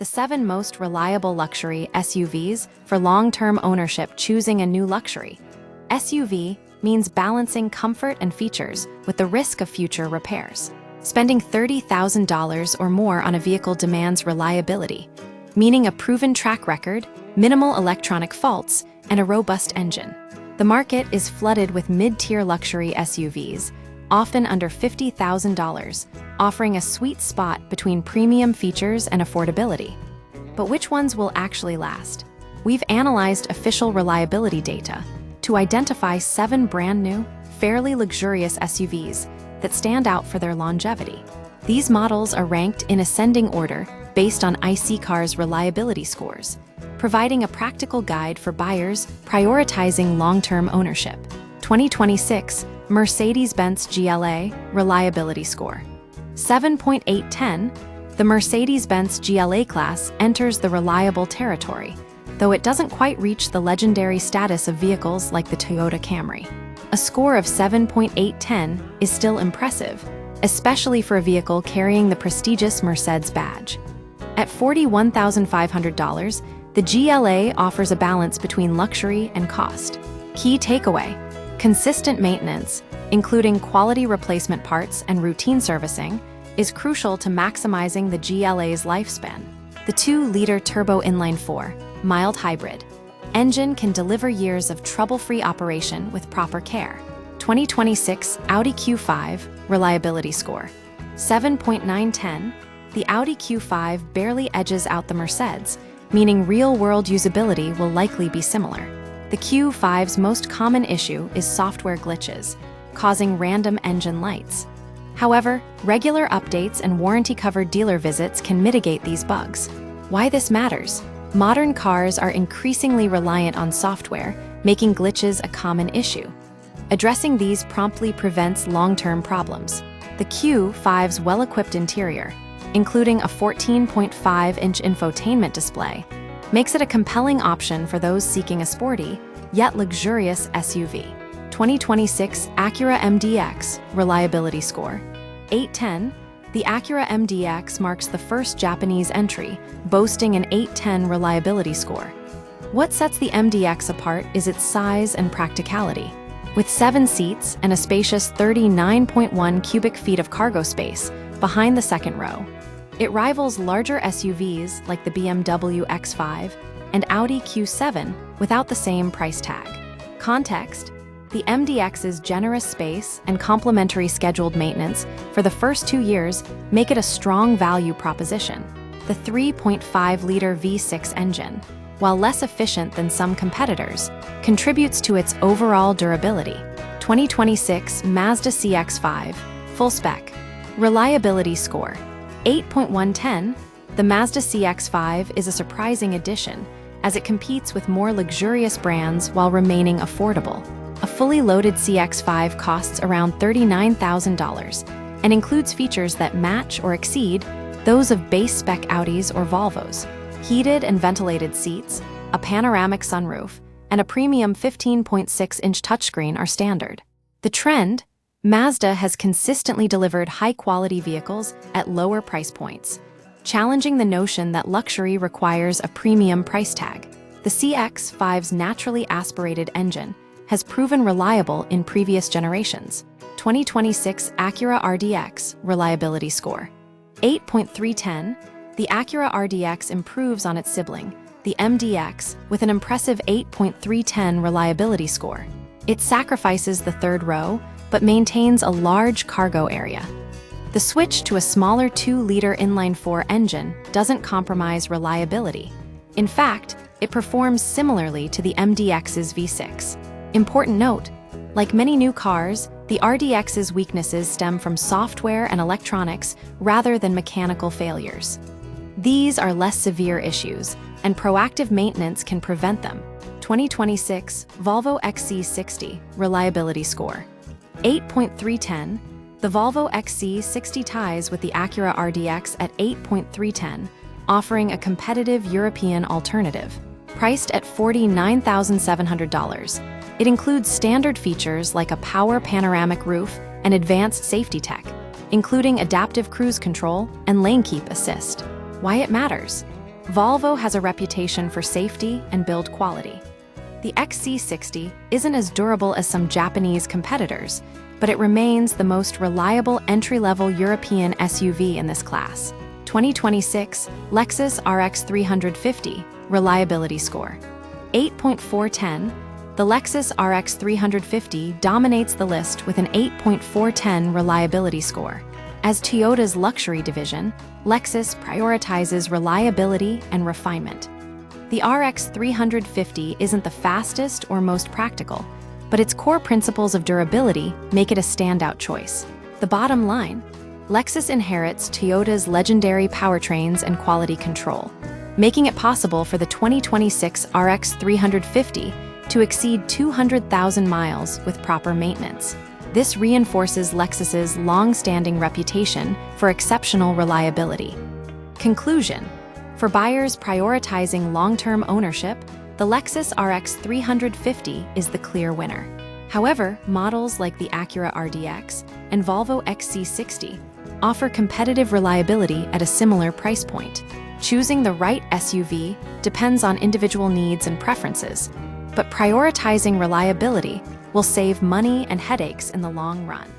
The 7 most reliable luxury SUVs for long-term ownership. Choosing a new luxury SUV means balancing comfort and features with the risk of future repairs. Spending $30,000 or more on a vehicle demands reliability, meaning a proven track record, minimal electronic faults, and a robust engine. The market is flooded with mid-tier luxury SUVs, often under $50,000, offering a sweet spot between premium features and affordability. But which ones will actually last? We've analyzed official reliability data to identify 7 brand new, fairly luxurious SUVs that stand out for their longevity. These models are ranked in ascending order based on iSeeCar's reliability scores, providing a practical guide for buyers prioritizing long-term ownership. 2026 Mercedes-Benz GLA Reliability Score 7.810. The Mercedes-Benz GLA class enters the reliable territory, though it doesn't quite reach the legendary status of vehicles like the Toyota Camry. A score of 7.810 is still impressive, especially for a vehicle carrying the prestigious Mercedes badge. At $41,500, the GLA offers a balance between luxury and cost. Key takeaway: consistent maintenance, including quality replacement parts and routine servicing, is crucial to maximizing the GLA's lifespan. The 2-liter turbo inline-4, mild hybrid engine can deliver years of trouble-free operation with proper care. 2026 Audi Q5 Reliability Score 7.910. The Audi Q5 barely edges out the Mercedes, meaning real-world usability will likely be similar. The Q5's most common issue is software glitches, causing random engine lights. However, regular updates and warranty-covered dealer visits can mitigate these bugs. Why this matters? Modern cars are increasingly reliant on software, making glitches a common issue. Addressing these promptly prevents long-term problems. The Q5's well-equipped interior, including a 14.5-inch infotainment display, makes it a compelling option for those seeking a sporty, yet luxurious SUV. 2026 Acura MDX Reliability Score 810. The Acura MDX marks the first Japanese entry, boasting an 810 reliability score. What sets the MDX apart is its size and practicality. With 7 seats and a spacious 39.1 cubic feet of cargo space behind the second row, it rivals larger SUVs like the BMW X5 and Audi Q7 without the same price tag. Context: the MDX's generous space and complimentary scheduled maintenance for the first 2 years make it a strong value proposition. The 3.5-liter V6 engine, while less efficient than some competitors, contributes to its overall durability. 2026 Mazda CX-5 Full Spec Reliability Score 8.110. The Mazda CX-5 is a surprising addition, as it competes with more luxurious brands while remaining affordable. A fully loaded CX-5 costs around $39,000 and includes features that match or exceed those of base-spec Audis or Volvos. Heated and ventilated seats, a panoramic sunroof, and a premium 15.6-inch touchscreen are standard. The trend: Mazda has consistently delivered high-quality vehicles at lower price points, challenging the notion that luxury requires a premium price tag. The CX-5's naturally aspirated engine has proven reliable in previous generations. 2026 Acura RDX Reliability Score 8.310. The Acura RDX improves on its sibling, the MDX, with an impressive 8.310 reliability score. It sacrifices the third row, but maintains a large cargo area. The switch to a smaller 2-liter inline-4 engine doesn't compromise reliability. In fact, it performs similarly to the MDX's V6. Important note: like many new cars, the RDX's weaknesses stem from software and electronics rather than mechanical failures. These are less severe issues, and proactive maintenance can prevent them. 2026 Volvo XC60 Reliability Score 8.310. The Volvo XC60 ties with the Acura RDX at 8.310, offering a competitive European alternative. Priced at $49,700, it includes standard features like a power panoramic roof and advanced safety tech, including adaptive cruise control and lane keep assist. Why it matters? Volvo has a reputation for safety and build quality. The XC60 isn't as durable as some Japanese competitors, but it remains the most reliable entry-level European SUV in this class. 2026 Lexus RX 350 Reliability Score 8.410. The Lexus RX 350 dominates the list with an 8.410 reliability score. As Toyota's luxury division, Lexus prioritizes reliability and refinement. The RX 350 isn't the fastest or most practical, but its core principles of durability make it a standout choice. The bottom line: Lexus inherits Toyota's legendary powertrains and quality control, making it possible for the 2026 RX 350 to exceed 200,000 miles with proper maintenance. This reinforces Lexus's long-standing reputation for exceptional reliability. Conclusion: for buyers prioritizing long-term ownership, the Lexus RX 350 is the clear winner. However, models like the Acura RDX and Volvo XC60 offer competitive reliability at a similar price point. Choosing the right SUV depends on individual needs and preferences, but prioritizing reliability will save money and headaches in the long run.